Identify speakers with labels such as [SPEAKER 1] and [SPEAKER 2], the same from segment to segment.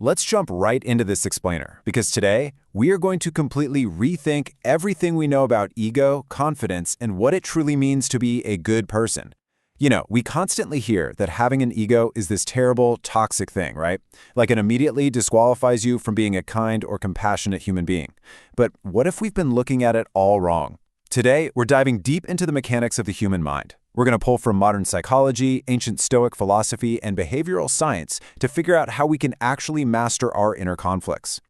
[SPEAKER 1] Let's jump right into this explainer, because today we are going to completely rethink everything we know about ego, confidence, and what it truly means to be a good person. We constantly hear that having an ego is this terrible, toxic thing, right? Like it immediately disqualifies you from being a kind or compassionate human being. But what if we've been looking at it all wrong? Today, we're diving deep into the mechanics of the human mind. We're going to pull from modern psychology, ancient Stoic philosophy, and behavioral science to figure out how we can actually master our inner conflicts.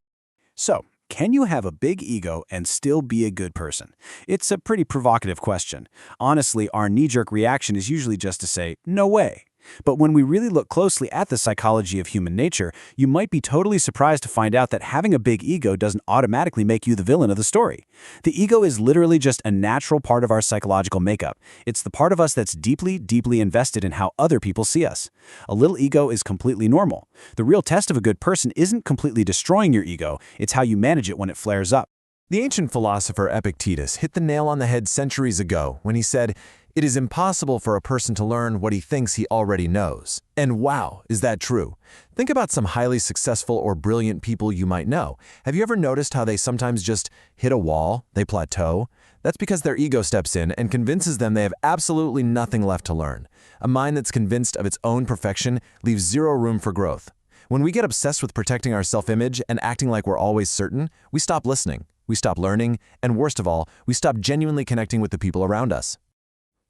[SPEAKER 2] So, can you have a big ego and still be a good person? It's a pretty provocative question. Honestly, our knee-jerk reaction is usually just to say, no way. But when we really look closely at the psychology of human nature, you might be totally surprised to find out that having a big ego doesn't automatically make you the villain of the story. The ego is literally just a natural part of our psychological makeup. It's the part of us that's deeply, deeply invested in how other people see us. A little ego is completely normal. The real test of a good person isn't completely destroying your ego, it's how you manage it when it flares up.
[SPEAKER 3] The ancient philosopher Epictetus hit the nail on the head centuries ago when he said, "It is impossible for a person to learn what he thinks he already knows." And wow, is that true? Think about some highly successful or brilliant people you might know. Have you ever noticed how they sometimes just hit a wall, they plateau? That's because their ego steps in and convinces them they have absolutely nothing left to learn. A mind that's convinced of its own perfection leaves zero room for growth. When we get obsessed with protecting our self-image and acting like we're always certain, we stop listening, we stop learning, and worst of all, we stop genuinely connecting with the people around us.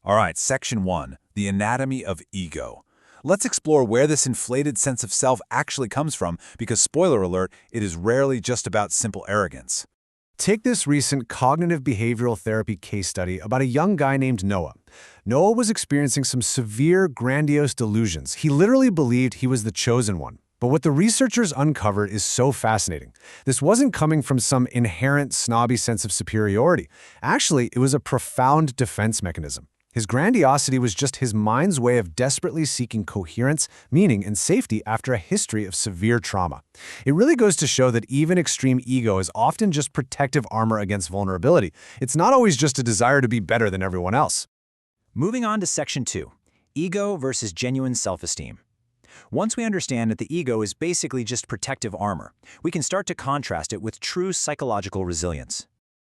[SPEAKER 4] All right, Section 1, the anatomy of ego. Let's explore where this inflated sense of self actually comes from, because spoiler alert, it is rarely just about simple arrogance.
[SPEAKER 5] Take this recent cognitive behavioral therapy case study about a young guy named Noah. Noah was experiencing some severe, grandiose delusions. He literally believed he was the chosen one. But what the researchers uncovered is so fascinating. This wasn't coming from some inherent snobby sense of superiority. Actually, it was a profound defense mechanism. His grandiosity was just his mind's way of desperately seeking coherence, meaning, and safety after a history of severe trauma. It really goes to show that even extreme ego is often just protective armor against vulnerability. It's not always just a desire to be better than everyone else.
[SPEAKER 2] Moving on to Section 2, ego versus genuine self-esteem. Once we understand that the ego is basically just protective armor, we can start to contrast it with true psychological resilience.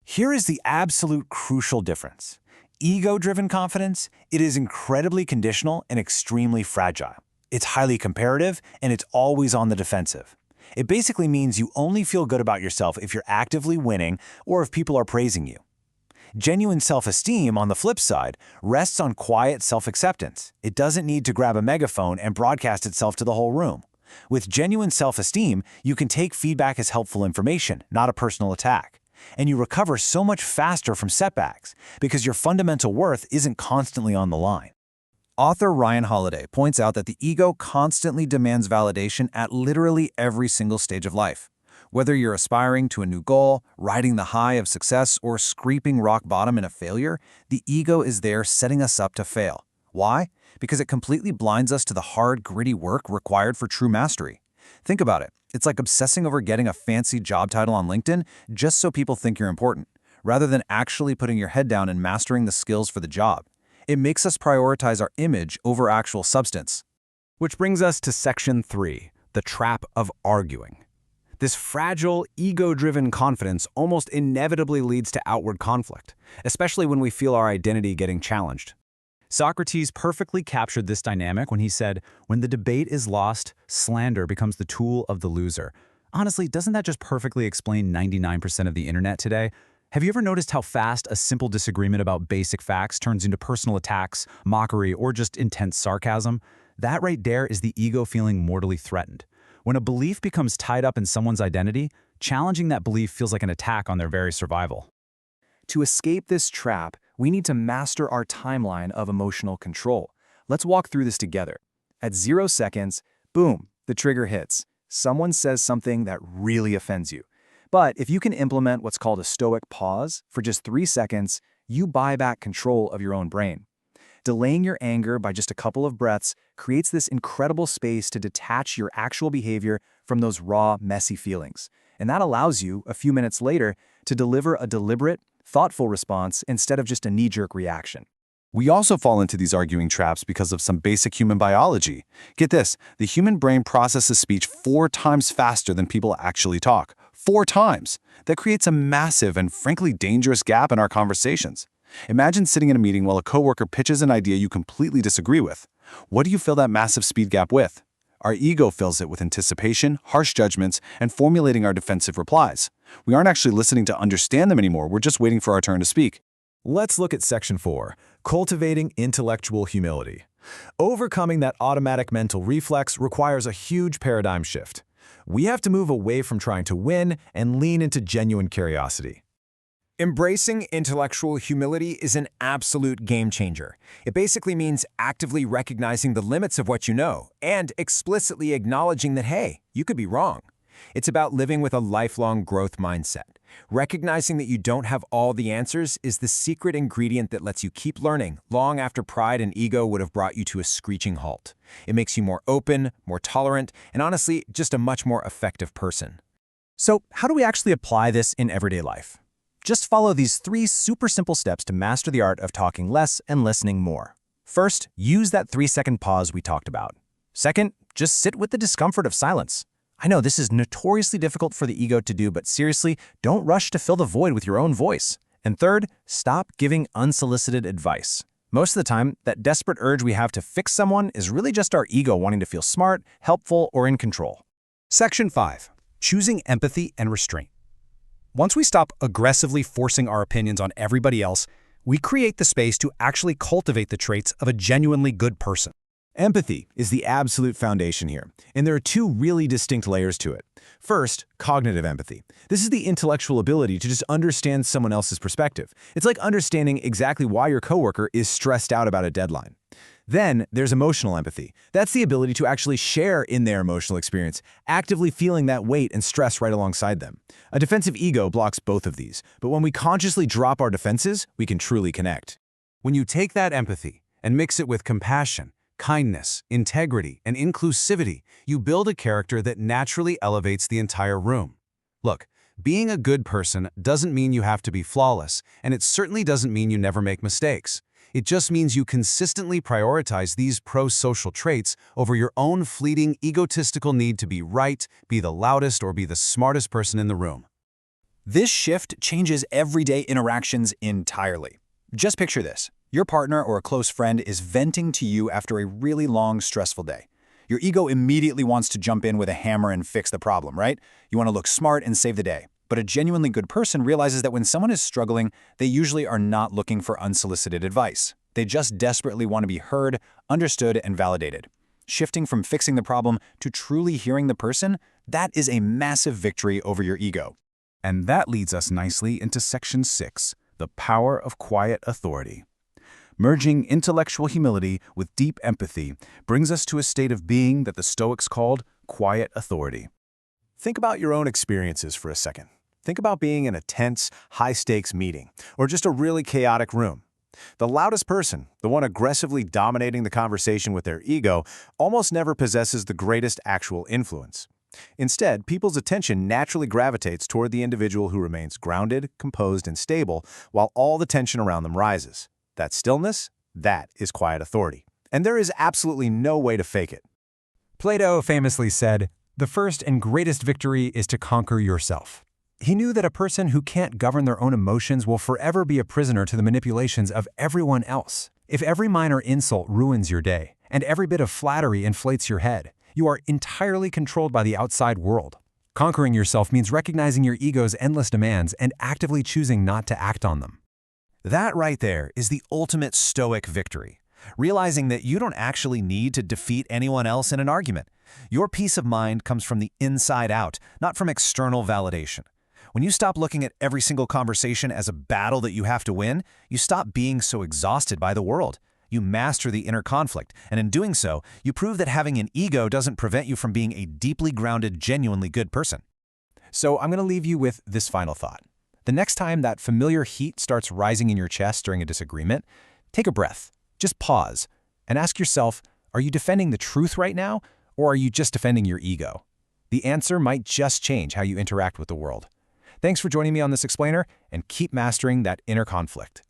[SPEAKER 2] Here is the absolute crucial difference. Ego-driven confidence, it is incredibly conditional and extremely fragile. It's highly comparative, and it's always on the defensive. It basically means you only feel good about yourself if you're actively winning or if people are praising you. Genuine self-esteem, on the flip side, rests on quiet self-acceptance. It doesn't need to grab a megaphone and broadcast itself to the whole room. With genuine self-esteem, you can take feedback as helpful information, not a personal attack. And you recover so much faster from setbacks because your fundamental worth isn't constantly on the line. Author Ryan Holiday points out that the ego constantly demands validation at literally every single stage of life. Whether you're aspiring to a new goal, riding the high of success, or scraping rock bottom in a failure, the ego is there setting us up to fail. Why? Because it completely blinds us to the hard, gritty work required for true mastery. Think about it. It's like obsessing over getting a fancy job title on LinkedIn just so people think you're important, rather than actually putting your head down and mastering the skills for the job. It makes us prioritize our image over actual substance.
[SPEAKER 5] Which brings us to Section 3, the trap of arguing. This fragile, ego-driven confidence almost inevitably leads to outward conflict, especially when we feel our identity getting challenged. Socrates perfectly captured this dynamic when he said, "When the debate is lost, slander becomes the tool of the loser." Honestly, doesn't that just perfectly explain 99% of the internet today? Have you ever noticed how fast a simple disagreement about basic facts turns into personal attacks, mockery, or just intense sarcasm? That right there is the ego feeling mortally threatened. When a belief becomes tied up in someone's identity, challenging that belief feels like an attack on their very survival.
[SPEAKER 6] To escape this trap, we need to master our timeline of emotional control. Let's walk through this together. At 0 seconds, boom, the trigger hits. Someone says something that really offends you. But if you can implement what's called a stoic pause for just 3 seconds, you buy back control of your own brain. Delaying your anger by just a couple of breaths creates this incredible space to detach your actual behavior from those raw, messy feelings. And that allows you, a few minutes later, to deliver a deliberate, thoughtful response instead of just a knee-jerk reaction. We also fall into these arguing traps because of some basic human biology. Get this, the human brain processes speech 4 times faster than people actually talk. 4 times! That creates a massive and frankly dangerous gap in our conversations. Imagine sitting in a meeting while a coworker pitches an idea you completely disagree with. What do you fill that massive speed gap with? Our ego fills it with anticipation, harsh judgments, and formulating our defensive replies. We aren't actually listening to understand them anymore, we're just waiting for our turn to speak.
[SPEAKER 3] Let's look at Section 4, Cultivating Intellectual Humility. Overcoming that automatic mental reflex requires a huge paradigm shift. We have to move away from trying to win and lean into genuine curiosity.
[SPEAKER 2] Embracing intellectual humility is an absolute game changer. It basically means actively recognizing the limits of what you know and explicitly acknowledging that, hey, you could be wrong. It's about living with a lifelong growth mindset. Recognizing that you don't have all the answers is the secret ingredient that lets you keep learning long after pride and ego would have brought you to a screeching halt. It makes you more open, more tolerant, and honestly, just a much more effective person. So, how do we actually apply this in everyday life? Just follow these 3 super simple steps to master the art of talking less and listening more. First, use that 3-second pause we talked about. Second, just sit with the discomfort of silence. I know this is notoriously difficult for the ego to do, but seriously, don't rush to fill the void with your own voice. And third, stop giving unsolicited advice. Most of the time, that desperate urge we have to fix someone is really just our ego wanting to feel smart, helpful, or in control.
[SPEAKER 5] Section 5. Choosing empathy and restraint. Once we stop aggressively forcing our opinions on everybody else, we create the space to actually cultivate the traits of a genuinely good person.
[SPEAKER 1] Empathy is the absolute foundation here, and there are 2 really distinct layers to it. First, cognitive empathy. This is the intellectual ability to just understand someone else's perspective. It's like understanding exactly why your coworker is stressed out about a deadline. Then there's emotional empathy. That's the ability to actually share in their emotional experience, actively feeling that weight and stress right alongside them. A defensive ego blocks both of these, but when we consciously drop our defenses, we can truly connect.
[SPEAKER 5] When you take that empathy and mix it with compassion, kindness, integrity, and inclusivity, you build a character that naturally elevates the entire room. Look, being a good person doesn't mean you have to be flawless, and it certainly doesn't mean you never make mistakes. It just means you consistently prioritize these pro-social traits over your own fleeting egotistical need to be right, be the loudest, or be the smartest person in the room.
[SPEAKER 2] This shift changes everyday interactions entirely. Just picture this. Your partner or a close friend is venting to you after a really long, stressful day. Your ego immediately wants to jump in with a hammer and fix the problem, right? You want to look smart and save the day. But a genuinely good person realizes that when someone is struggling, they usually are not looking for unsolicited advice. They just desperately want to be heard, understood, and validated. Shifting from fixing the problem to truly hearing the person, that is a massive victory over your ego.
[SPEAKER 5] And that leads us nicely into Section 6, the power of quiet authority. Merging intellectual humility with deep empathy brings us to a state of being that the Stoics called quiet authority.
[SPEAKER 3] Think about your own experiences for a second. Think about being in a tense, high-stakes meeting, or just a really chaotic room. The loudest person, the one aggressively dominating the conversation with their ego, almost never possesses the greatest actual influence. Instead, people's attention naturally gravitates toward the individual who remains grounded, composed, and stable, while all the tension around them rises. That stillness, that is quiet authority. And there is absolutely no way to fake it.
[SPEAKER 5] Plato famously said, "The first and greatest victory is to conquer yourself." He knew that a person who can't govern their own emotions will forever be a prisoner to the manipulations of everyone else. If every minor insult ruins your day, and every bit of flattery inflates your head, you are entirely controlled by the outside world. Conquering yourself means recognizing your ego's endless demands and actively choosing not to act on them.
[SPEAKER 2] That right there is the ultimate Stoic victory. Realizing that you don't actually need to defeat anyone else in an argument. Your peace of mind comes from the inside out, not from external validation. When you stop looking at every single conversation as a battle that you have to win, you stop being so exhausted by the world. You master the inner conflict, and in doing so, you prove that having an ego doesn't prevent you from being a deeply grounded, genuinely good person. So I'm going to leave you with this final thought. The next time that familiar heat starts rising in your chest during a disagreement, take a breath, just pause, and ask yourself, are you defending the truth right now, or are you just defending your ego? The answer might just change how you interact with the world. Thanks for joining me on this explainer, and keep mastering that inner conflict.